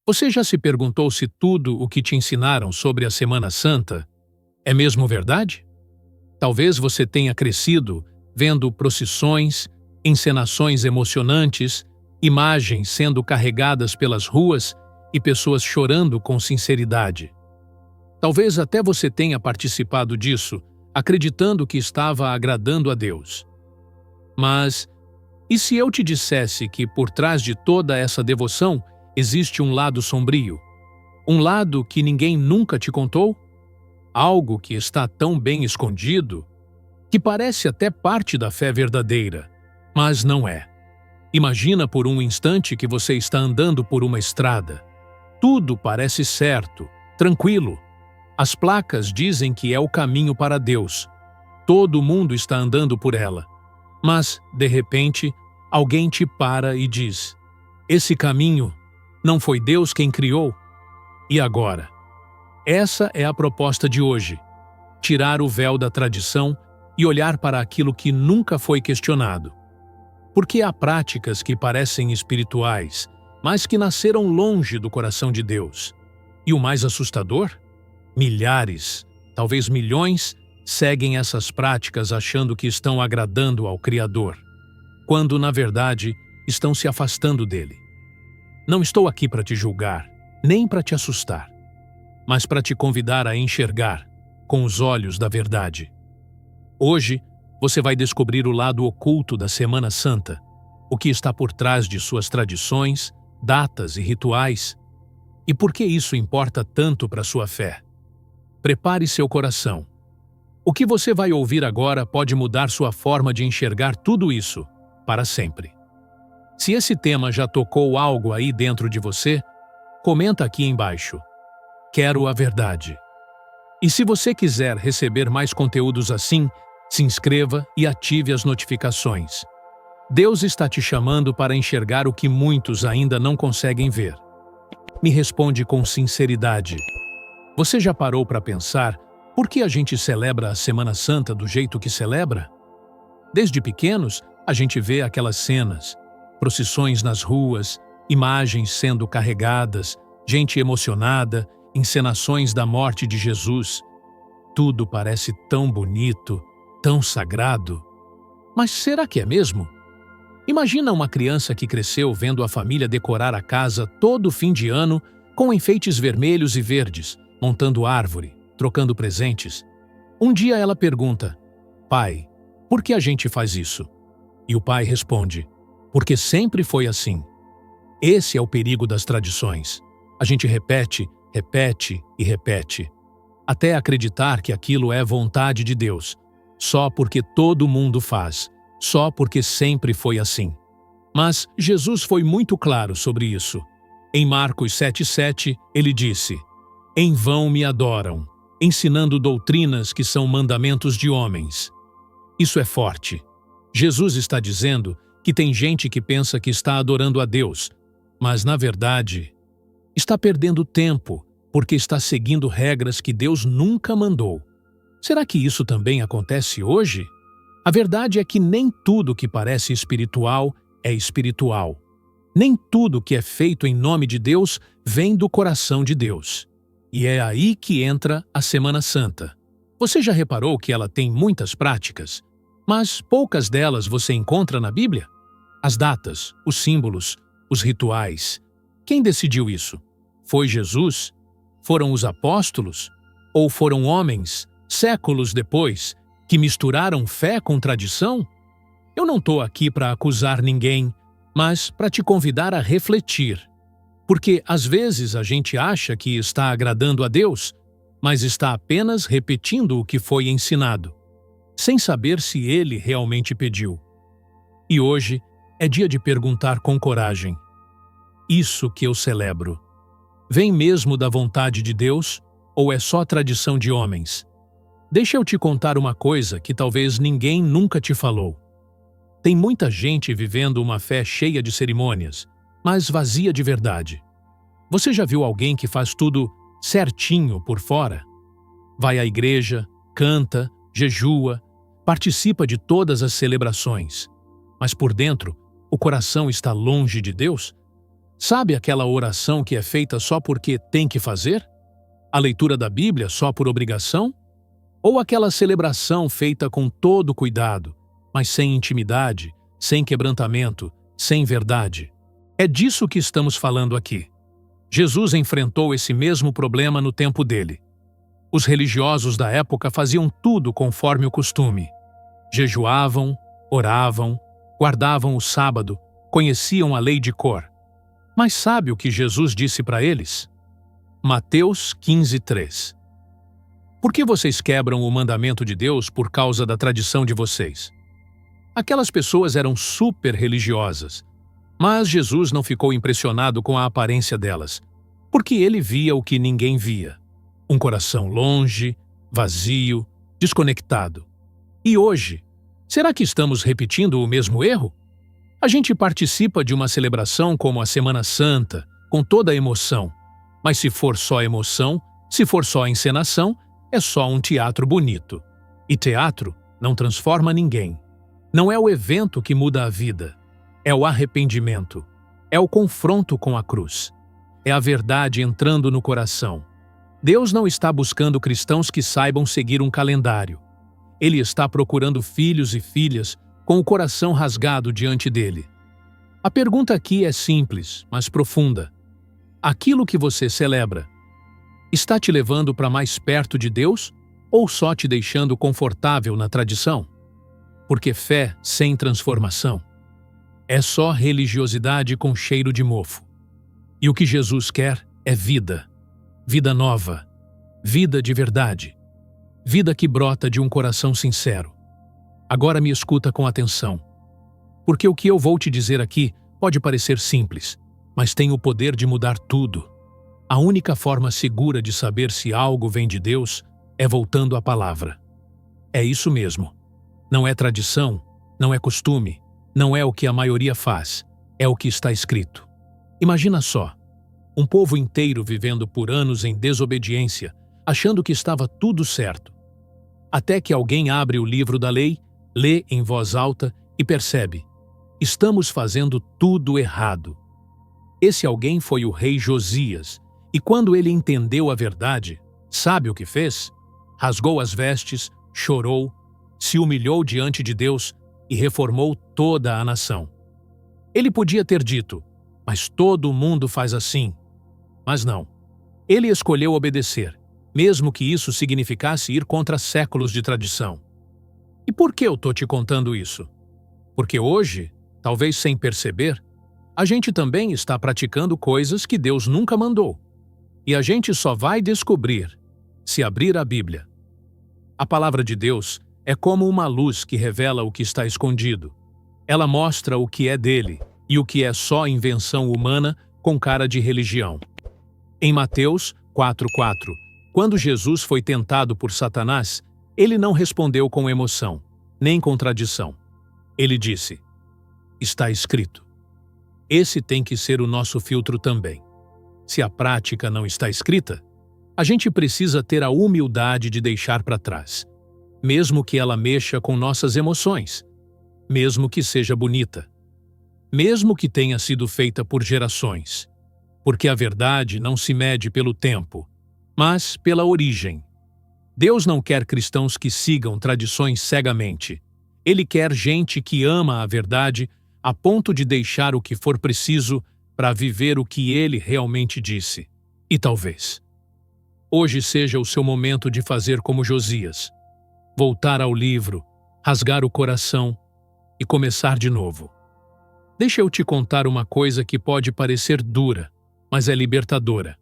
Você já se perguntou se tudo o que te ensinaram sobre a Semana Santa é mesmo verdade? Talvez você tenha crescido vendo procissões, encenações emocionantes, imagens sendo carregadas pelas ruas e pessoas chorando com sinceridade. Talvez até você tenha participado disso, acreditando que estava agradando a Deus. Mas, e se eu te dissesse que por trás de toda essa devoção existe um lado sombrio? Um lado que ninguém nunca te contou? Algo que está tão bem escondido que parece até parte da fé verdadeira, mas não é. Imagina por um instante que você está andando por uma estrada. Tudo parece certo, tranquilo. As placas dizem que é o caminho para Deus. Todo mundo está andando por ela. Mas, de repente, alguém te para e diz: esse caminho não foi Deus quem criou? E agora? Essa é a proposta de hoje: tirar o véu da tradição e olhar para aquilo que nunca foi questionado. Porque há práticas que parecem espirituais, mas que nasceram longe do coração de Deus. E o mais assustador? Milhares, talvez milhões, seguem essas práticas achando que estão agradando ao Criador, quando, na verdade, estão se afastando dele. Não estou aqui para te julgar, nem para te assustar, mas para te convidar a enxergar com os olhos da verdade. Hoje, você vai descobrir o lado oculto da Semana Santa, o que está por trás de suas tradições, datas e rituais, e por que isso importa tanto para sua fé. Prepare seu coração. O que você vai ouvir agora pode mudar sua forma de enxergar tudo isso, para sempre. Se esse tema já tocou algo aí dentro de você, comenta aqui embaixo. Quero a verdade. E se você quiser receber mais conteúdos assim, se inscreva e ative as notificações. Deus está te chamando para enxergar o que muitos ainda não conseguem ver. Me responde com sinceridade. Você já parou para pensar por que a gente celebra a Semana Santa do jeito que celebra? Desde pequenos, a gente vê aquelas cenas, procissões nas ruas, imagens sendo carregadas, gente emocionada, encenações da morte de Jesus. Tudo parece tão bonito, tão sagrado. Mas será que é mesmo? Imagina uma criança que cresceu vendo a família decorar a casa todo fim de ano com enfeites vermelhos e verdes, montando árvore, trocando presentes. Um dia ela pergunta: pai, por que a gente faz isso? E o pai responde: porque sempre foi assim. Esse é o perigo das tradições. A gente repete, repete e repete, até acreditar que aquilo é vontade de Deus, só porque todo mundo faz, só porque sempre foi assim. Mas Jesus foi muito claro sobre isso. Em Marcos 7,7, ele disse: em vão me adoram, ensinando doutrinas que são mandamentos de homens. Isso é forte. Jesus está dizendo que tem gente que pensa que está adorando a Deus, mas, na verdade, está perdendo tempo porque está seguindo regras que Deus nunca mandou. Será que isso também acontece hoje? A verdade é que nem tudo que parece espiritual é espiritual. Nem tudo que é feito em nome de Deus vem do coração de Deus. E é aí que entra a Semana Santa. Você já reparou que ela tem muitas práticas, mas poucas delas você encontra na Bíblia? As datas, os símbolos, os rituais. Quem decidiu isso? Foi Jesus? Foram os apóstolos? Ou foram homens, séculos depois, que misturaram fé com tradição? Eu não estou aqui para acusar ninguém, mas para te convidar a refletir. Porque às vezes a gente acha que está agradando a Deus, mas está apenas repetindo o que foi ensinado, sem saber se Ele realmente pediu. E hoje é dia de perguntar com coragem: isso que eu celebro, vem mesmo da vontade de Deus ou é só tradição de homens? Deixa eu te contar uma coisa que talvez ninguém nunca te falou. Tem muita gente vivendo uma fé cheia de cerimônias, mas vazia de verdade. Você já viu alguém que faz tudo certinho por fora? Vai à igreja, canta, jejua, participa de todas as celebrações, mas por dentro o coração está longe de Deus? Sabe aquela oração que é feita só porque tem que fazer? A leitura da Bíblia só por obrigação? Ou aquela celebração feita com todo cuidado, mas sem intimidade, sem quebrantamento, sem verdade? É disso que estamos falando aqui. Jesus enfrentou esse mesmo problema no tempo dele. Os religiosos da época faziam tudo conforme o costume. Jejuavam, oravam, guardavam o sábado, conheciam a lei de cor. Mas sabe o que Jesus disse para eles? Mateus 15:3. Por que vocês quebram o mandamento de Deus por causa da tradição de vocês? Aquelas pessoas eram super religiosas, mas Jesus não ficou impressionado com a aparência delas, porque ele via o que ninguém via. Um coração longe, vazio, desconectado. E hoje, será que estamos repetindo o mesmo erro? A gente participa de uma celebração como a Semana Santa, com toda a emoção. Mas se for só emoção, se for só encenação, é só um teatro bonito. E teatro não transforma ninguém. Não é o evento que muda a vida. É o arrependimento. É o confronto com a cruz. É a verdade entrando no coração. Deus não está buscando cristãos que saibam seguir um calendário. Ele está procurando filhos e filhas com o coração rasgado diante dele. A pergunta aqui é simples, mas profunda. Aquilo que você celebra está te levando para mais perto de Deus ou só te deixando confortável na tradição? Porque fé sem transformação é só religiosidade com cheiro de mofo. E o que Jesus quer é vida. Vida nova. Vida de verdade. Vida que brota de um coração sincero. Agora me escuta com atenção. Porque o que eu vou te dizer aqui pode parecer simples, mas tem o poder de mudar tudo. A única forma segura de saber se algo vem de Deus é voltando à palavra. É isso mesmo. Não é tradição, não é costume, não é o que a maioria faz, é o que está escrito. Imagina só, um povo inteiro vivendo por anos em desobediência, achando que estava tudo certo. Até que alguém abre o livro da lei, lê em voz alta e percebe: estamos fazendo tudo errado. Esse alguém foi o rei Josias, e quando ele entendeu a verdade, sabe o que fez? Rasgou as vestes, chorou, se humilhou diante de Deus e reformou toda a nação. Ele podia ter dito: mas todo mundo faz assim. Mas não. Ele escolheu obedecer, mesmo que isso significasse ir contra séculos de tradição. E por que eu estou te contando isso? Porque hoje, talvez sem perceber, a gente também está praticando coisas que Deus nunca mandou. E a gente só vai descobrir se abrir a Bíblia. A palavra de Deus é como uma luz que revela o que está escondido. Ela mostra o que é dele e o que é só invenção humana com cara de religião. Em Mateus 4:4, quando Jesus foi tentado por Satanás, ele não respondeu com emoção, nem contradição. Ele disse: está escrito. Esse tem que ser o nosso filtro também. Se a prática não está escrita, a gente precisa ter a humildade de deixar para trás, mesmo que ela mexa com nossas emoções, mesmo que seja bonita, mesmo que tenha sido feita por gerações, porque a verdade não se mede pelo tempo, mas pela origem. Deus não quer cristãos que sigam tradições cegamente. Ele quer gente que ama a verdade a ponto de deixar o que for preciso para viver o que ele realmente disse. E talvez hoje seja o seu momento de fazer como Josias, voltar ao livro, rasgar o coração e começar de novo. Deixa eu te contar uma coisa que pode parecer dura, mas é libertadora.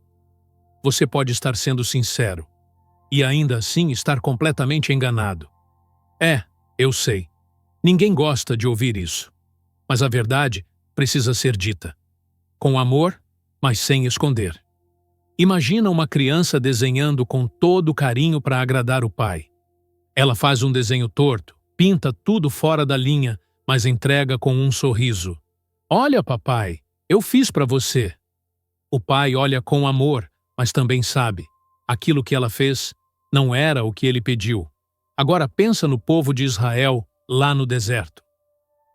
Você pode estar sendo sincero e ainda assim estar completamente enganado. Eu sei. Ninguém gosta de ouvir isso. Mas a verdade precisa ser dita. Com amor, mas sem esconder. Imagina uma criança desenhando com todo carinho para agradar o pai. Ela faz um desenho torto, pinta tudo fora da linha, mas entrega com um sorriso. Olha, papai, eu fiz para você. O pai olha com amor, mas também sabe. Aquilo que ela fez não era o que ele pediu. Agora pensa no povo de Israel lá no deserto.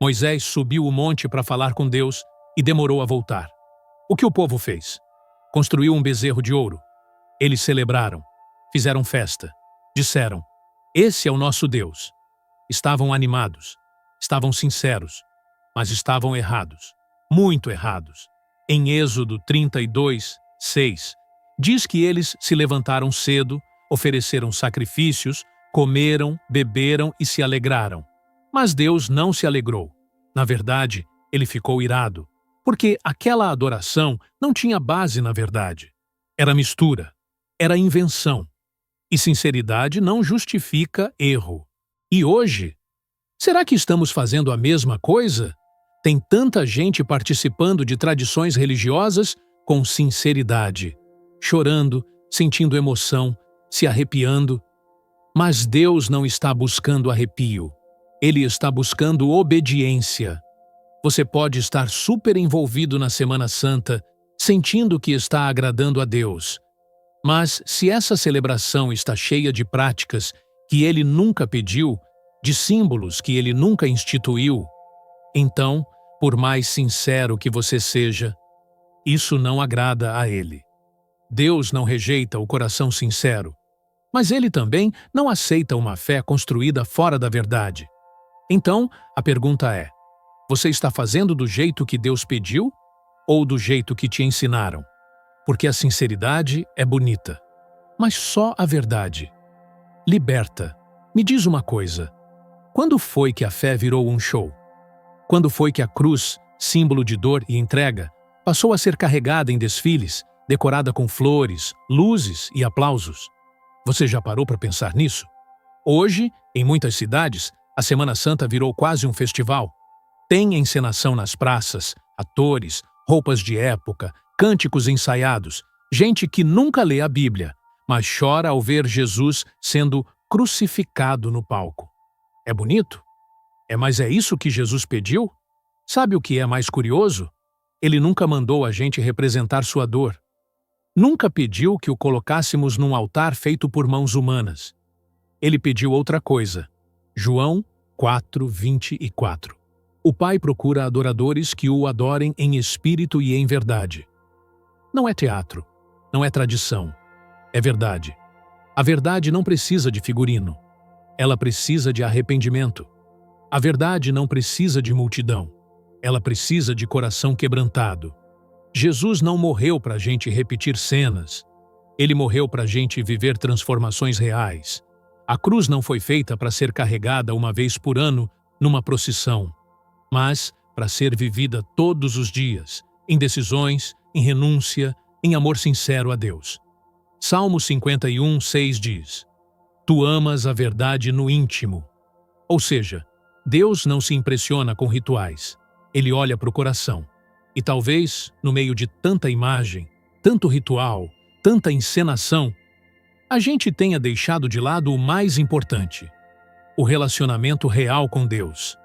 Moisés subiu o monte para falar com Deus e demorou a voltar. O que o povo fez? Construiu um bezerro de ouro. Eles celebraram, fizeram festa, disseram: "Esse é o nosso Deus." Estavam animados, estavam sinceros, mas estavam errados, muito errados. Em Êxodo 32, 6, diz que eles se levantaram cedo, ofereceram sacrifícios, comeram, beberam e se alegraram. Mas Deus não se alegrou. Na verdade, ele ficou irado, porque aquela adoração não tinha base na verdade. Era mistura, era invenção. E sinceridade não justifica erro. E hoje, será que estamos fazendo a mesma coisa? Tem tanta gente participando de tradições religiosas com sinceridade, chorando, sentindo emoção, se arrepiando. Mas Deus não está buscando arrepio. Ele está buscando obediência. Você pode estar super envolvido na Semana Santa, sentindo que está agradando a Deus. Mas se essa celebração está cheia de práticas que Ele nunca pediu, de símbolos que Ele nunca instituiu, então, por mais sincero que você seja, isso não agrada a Ele. Deus não rejeita o coração sincero, mas Ele também não aceita uma fé construída fora da verdade. Então, a pergunta é: você está fazendo do jeito que Deus pediu ou do jeito que te ensinaram? Porque a sinceridade é bonita, mas só a verdade liberta. Me diz uma coisa: quando foi que a fé virou um show? Quando foi que a cruz, símbolo de dor e entrega, passou a ser carregada em desfiles, decorada com flores, luzes e aplausos? Você já parou para pensar nisso? Hoje, em muitas cidades, a Semana Santa virou quase um festival. Tem encenação nas praças, atores, roupas de época, cânticos ensaiados, gente que nunca lê a Bíblia, mas chora ao ver Jesus sendo crucificado no palco. É bonito? Mas é isso que Jesus pediu? Sabe o que é mais curioso? Ele nunca mandou a gente representar sua dor. Nunca pediu que o colocássemos num altar feito por mãos humanas. Ele pediu outra coisa. João 4:24. O Pai procura adoradores que o adorem em espírito e em verdade. Não é teatro, não é tradição, é verdade. A verdade não precisa de figurino. Ela precisa de arrependimento. A verdade não precisa de multidão. Ela precisa de coração quebrantado. Jesus não morreu para a gente repetir cenas. Ele morreu para a gente viver transformações reais. A cruz não foi feita para ser carregada uma vez por ano numa procissão, mas para ser vivida todos os dias, em decisões, em renúncia, em amor sincero a Deus. Salmo 51:6 diz: "Tu amas a verdade no íntimo." Ou seja, Deus não se impressiona com rituais. Ele olha para o coração. E talvez, no meio de tanta imagem, tanto ritual, tanta encenação, a gente tenha deixado de lado o mais importante: o relacionamento real com Deus.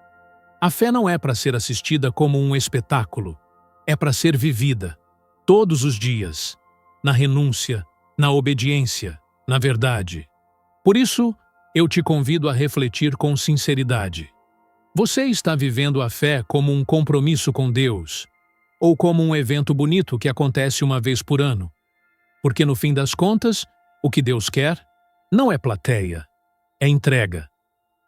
A fé não é para ser assistida como um espetáculo, é para ser vivida, todos os dias, na renúncia, na obediência, na verdade. Por isso, eu te convido a refletir com sinceridade. Você está vivendo a fé como um compromisso com Deus, ou como um evento bonito que acontece uma vez por ano? Porque no fim das contas, o que Deus quer não é plateia, é entrega.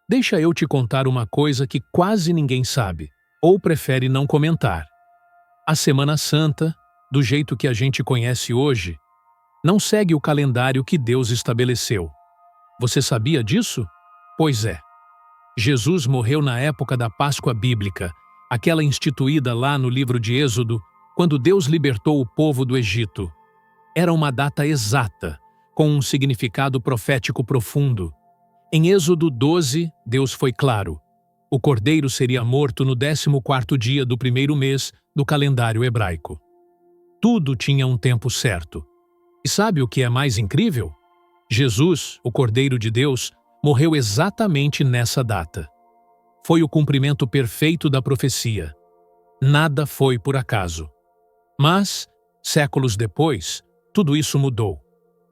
Deixa eu te contar uma coisa que quase ninguém sabe, ou prefere não comentar. A Semana Santa, do jeito que a gente conhece hoje, não segue o calendário que Deus estabeleceu. Você sabia disso? Pois é. Jesus morreu na época da Páscoa bíblica, aquela instituída lá no livro de Êxodo, quando Deus libertou o povo do Egito. Era uma data exata, com um significado profético profundo. Em Êxodo 12, Deus foi claro: o cordeiro seria morto no 14º dia do primeiro mês do calendário hebraico. Tudo tinha um tempo certo. E sabe o que é mais incrível? Jesus, o Cordeiro de Deus, morreu exatamente nessa data. Foi o cumprimento perfeito da profecia. Nada foi por acaso. Mas, séculos depois, tudo isso mudou.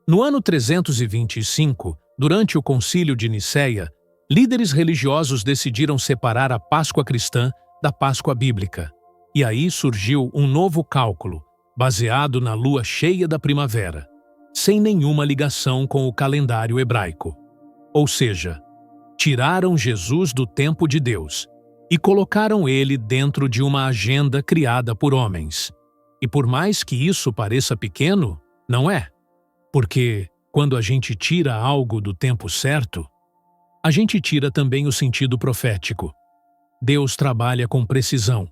No ano 325, durante o Concílio de Nicéia, líderes religiosos decidiram separar a Páscoa cristã da Páscoa bíblica. E aí surgiu um novo cálculo, baseado na lua cheia da primavera, sem nenhuma ligação com o calendário hebraico. Ou seja, tiraram Jesus do tempo de Deus e colocaram ele dentro de uma agenda criada por homens. E por mais que isso pareça pequeno, não é. Porque, quando a gente tira algo do tempo certo, a gente tira também o sentido profético. Deus trabalha com precisão.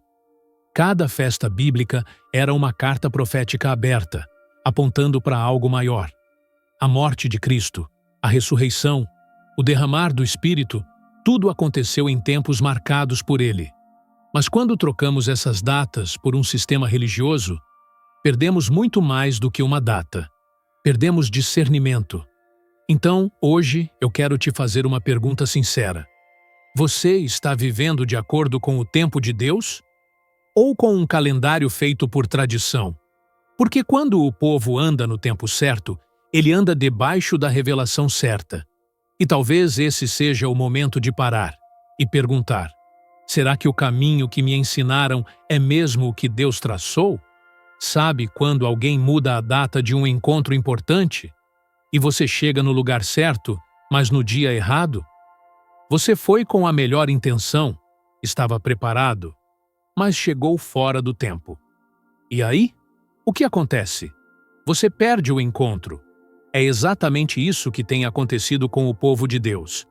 Cada festa bíblica era uma carta profética aberta, apontando para algo maior. A morte de Cristo, a ressurreição, o derramar do Espírito, tudo aconteceu em tempos marcados por Ele. Mas quando trocamos essas datas por um sistema religioso, perdemos muito mais do que uma data. Perdemos discernimento. Então, hoje, eu quero te fazer uma pergunta sincera. Você está vivendo de acordo com o tempo de Deus? Ou com um calendário feito por tradição? Porque quando o povo anda no tempo certo, ele anda debaixo da revelação certa. E talvez esse seja o momento de parar e perguntar: será que o caminho que me ensinaram é mesmo o que Deus traçou? Sabe quando alguém muda a data de um encontro importante? E você chega no lugar certo, mas no dia errado? Você foi com a melhor intenção, estava preparado, mas chegou fora do tempo. E aí? O que acontece? Você perde o encontro. É exatamente isso que tem acontecido com o povo de Deus.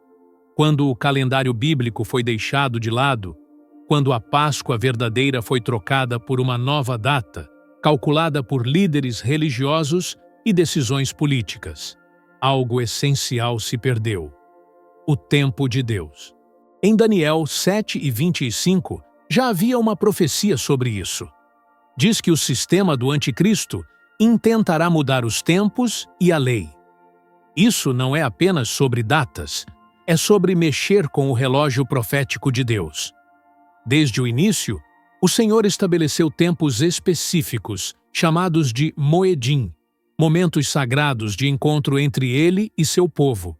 Quando o calendário bíblico foi deixado de lado, quando a Páscoa verdadeira foi trocada por uma nova data, calculada por líderes religiosos e decisões políticas, algo essencial se perdeu: o tempo de Deus. Em Daniel 7:25, já havia uma profecia sobre isso. Diz que o sistema do anticristo intentará mudar os tempos e a lei. Isso não é apenas sobre datas, é sobre mexer com o relógio profético de Deus. Desde o início, o Senhor estabeleceu tempos específicos, chamados de Moedim, momentos sagrados de encontro entre Ele e seu povo.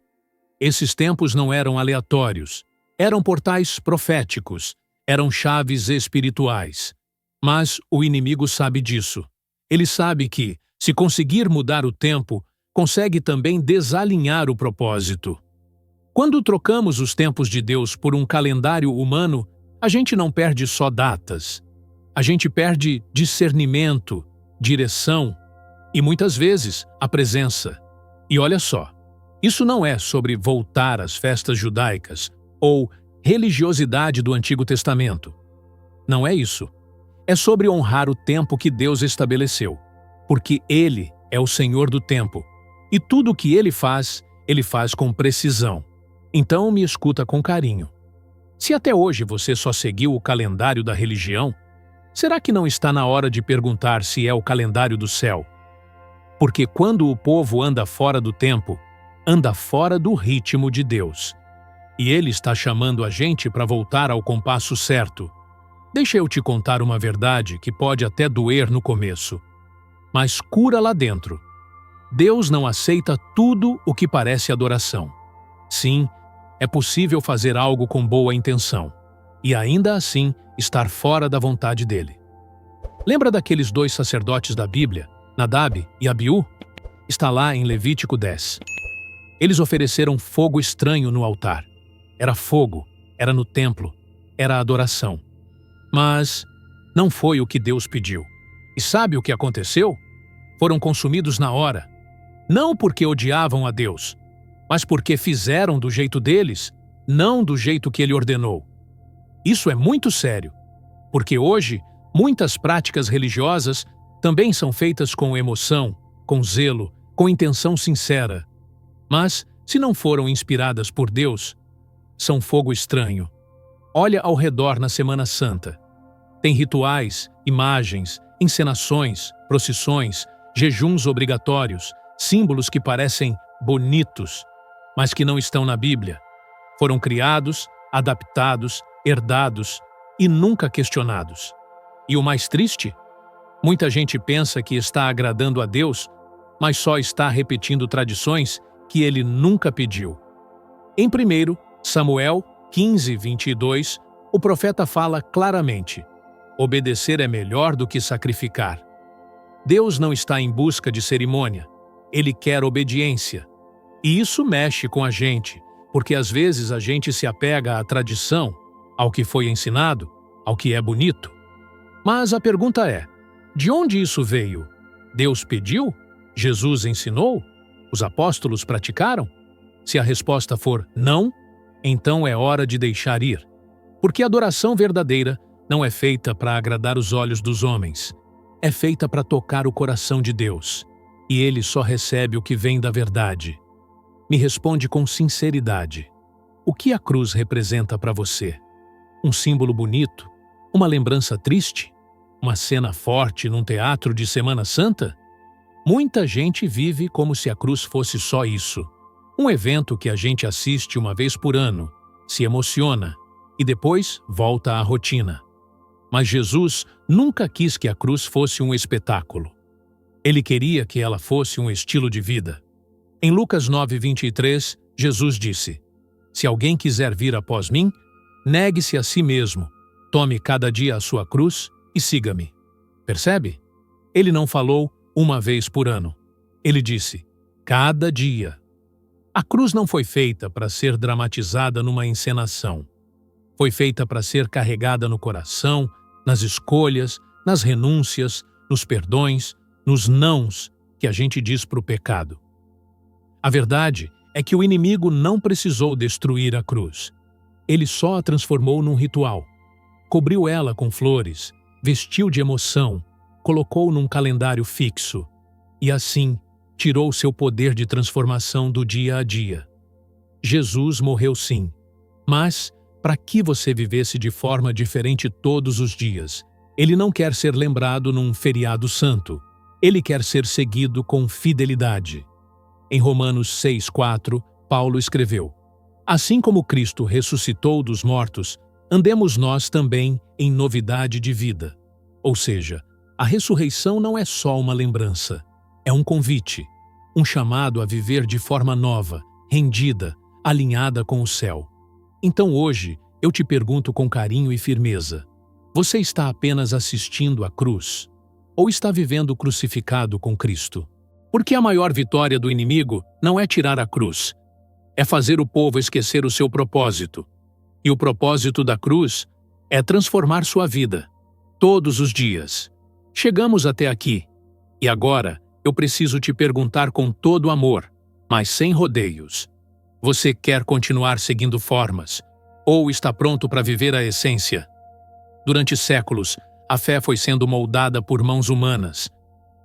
Esses tempos não eram aleatórios, eram portais proféticos, eram chaves espirituais. Mas o inimigo sabe disso. Ele sabe que, se conseguir mudar o tempo, consegue também desalinhar o propósito. Quando trocamos os tempos de Deus por um calendário humano, a gente não perde só datas. A gente perde discernimento, direção e, muitas vezes, a presença. E olha só, isso não é sobre voltar às festas judaicas ou religiosidade do Antigo Testamento. Não é isso. É sobre honrar o tempo que Deus estabeleceu, porque Ele é o Senhor do tempo, e tudo o que Ele faz com precisão. Então me escuta com carinho. Se até hoje você só seguiu o calendário da religião, será que não está na hora de perguntar se é o calendário do céu? Porque quando o povo anda fora do tempo, anda fora do ritmo de Deus. E Ele está chamando a gente para voltar ao compasso certo. Deixa eu te contar uma verdade que pode até doer no começo, mas cura lá dentro. Deus não aceita tudo o que parece adoração. Sim, é possível fazer algo com boa intenção, e ainda assim estar fora da vontade dele. Lembra daqueles 2 sacerdotes da Bíblia, Nadab e Abiú? Está lá em Levítico 10. Eles ofereceram fogo estranho no altar. Era fogo, era no templo, era adoração. Mas não foi o que Deus pediu. E sabe o que aconteceu? Foram consumidos na hora. Não porque odiavam a Deus, mas porque fizeram do jeito deles, não do jeito que Ele ordenou. Isso é muito sério, porque hoje muitas práticas religiosas também são feitas com emoção, com zelo, com intenção sincera. Mas, se não foram inspiradas por Deus, são fogo estranho. Olha ao redor na Semana Santa. Tem rituais, imagens, encenações, procissões, jejuns obrigatórios, símbolos que parecem bonitos, mas que não estão na Bíblia. Foram criados, adaptados, herdados e nunca questionados. E o mais triste? Muita gente pensa que está agradando a Deus, mas só está repetindo tradições que Ele nunca pediu. Em 1 Samuel 15:22, o profeta fala claramente: obedecer é melhor do que sacrificar. Deus não está em busca de cerimônia. Ele quer obediência. E isso mexe com a gente, porque às vezes a gente se apega à tradição, ao que foi ensinado, ao que é bonito. Mas a pergunta é: de onde isso veio? Deus pediu? Jesus ensinou? Os apóstolos praticaram? Se a resposta for não, então é hora de deixar ir. Porque a adoração verdadeira não é feita para agradar os olhos dos homens. É feita para tocar o coração de Deus. E Ele só recebe o que vem da verdade. Me responde com sinceridade. O que a cruz representa para você? Um símbolo bonito? Uma lembrança triste? Uma cena forte num teatro de Semana Santa? Muita gente vive como se a cruz fosse só isso. Um evento que a gente assiste uma vez por ano, se emociona e depois volta à rotina. Mas Jesus nunca quis que a cruz fosse um espetáculo. Ele queria que ela fosse um estilo de vida. Em Lucas 9:23, Jesus disse: Se alguém quiser vir após mim, negue-se a si mesmo, tome cada dia a sua cruz e siga-me. Percebe? Ele não falou uma vez por ano. Ele disse: cada dia. A cruz não foi feita para ser dramatizada numa encenação. Foi feita para ser carregada no coração, nas escolhas, nas renúncias, nos perdões, nos nãos que a gente diz para o pecado. A verdade é que o inimigo não precisou destruir a cruz. Ele só a transformou num ritual. Cobriu ela com flores, vestiu de emoção, colocou num calendário fixo e, assim, tirou seu poder de transformação do dia a dia. Jesus morreu sim, mas para que você vivesse de forma diferente todos os dias. Ele não quer ser lembrado num feriado santo. Ele quer ser seguido com fidelidade. Em Romanos 6:4, Paulo escreveu: Assim como Cristo ressuscitou dos mortos, andemos nós também em novidade de vida. Ou seja, a ressurreição não é só uma lembrança, é um convite, um chamado a viver de forma nova, rendida, alinhada com o céu. Então hoje, eu te pergunto com carinho e firmeza: você está apenas assistindo à cruz? Ou está vivendo crucificado com Cristo? Porque a maior vitória do inimigo não é tirar a cruz, é fazer o povo esquecer o seu propósito. E o propósito da cruz é transformar sua vida, todos os dias. Chegamos até aqui, e agora eu preciso te perguntar com todo amor, mas sem rodeios. Você quer continuar seguindo formas, ou está pronto para viver a essência? Durante séculos, a fé foi sendo moldada por mãos humanas.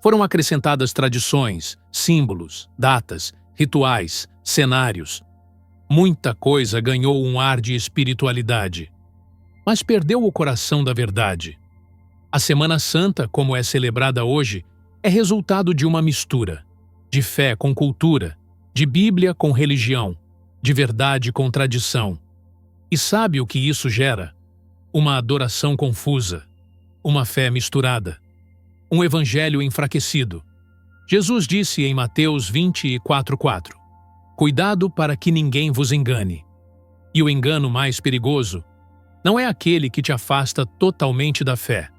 Foram acrescentadas tradições, símbolos, datas, rituais, cenários. Muita coisa ganhou um ar de espiritualidade, mas perdeu o coração da verdade. A Semana Santa, como é celebrada hoje, é resultado de uma mistura de fé com cultura, de Bíblia com religião, de verdade com tradição. E sabe o que isso gera? Uma adoração confusa, uma fé misturada, um evangelho enfraquecido. Jesus disse em Mateus 24:4: Cuidado para que ninguém vos engane. E o engano mais perigoso não é aquele que te afasta totalmente da fé.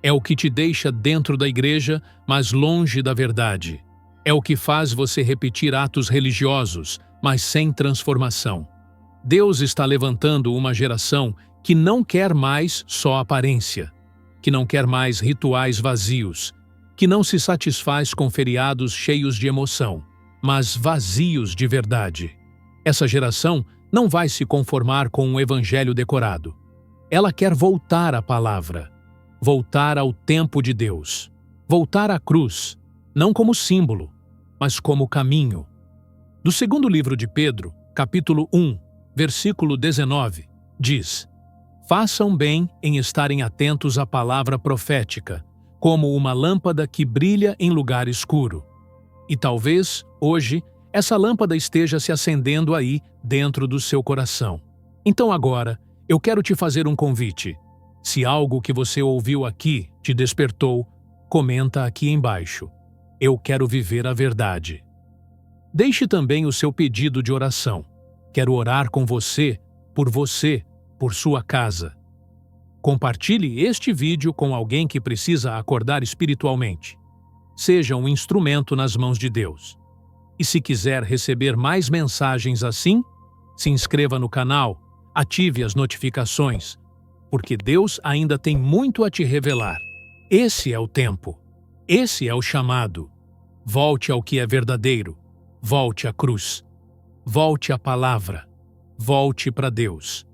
É o que te deixa dentro da igreja, mas longe da verdade. É o que faz você repetir atos religiosos, mas sem transformação. Deus está levantando uma geração que não quer mais só aparência, que não quer mais rituais vazios, que não se satisfaz com feriados cheios de emoção, mas vazios de verdade. Essa geração não vai se conformar com um evangelho decorado. Ela quer voltar à palavra, voltar ao tempo de Deus, voltar à cruz, não como símbolo, mas como caminho. Do segundo livro de Pedro, capítulo 1, versículo 19, diz: Façam bem em estarem atentos à palavra profética, como uma lâmpada que brilha em lugar escuro. E talvez, hoje, essa lâmpada esteja se acendendo aí dentro do seu coração. Então agora, eu quero te fazer um convite. Se algo que você ouviu aqui te despertou, comenta aqui embaixo. Eu quero viver a verdade. Deixe também o seu pedido de oração. Quero orar com você, por sua casa. Compartilhe este vídeo com alguém que precisa acordar espiritualmente. seja um instrumento nas mãos de Deus. E se quiser receber mais mensagens assim, se inscreva no canal, ative as notificações, porque Deus ainda tem muito a te revelar. Esse é o tempo. Esse é o chamado. Volte ao que é verdadeiro. Volte à cruz. Volte à palavra. Volte para Deus.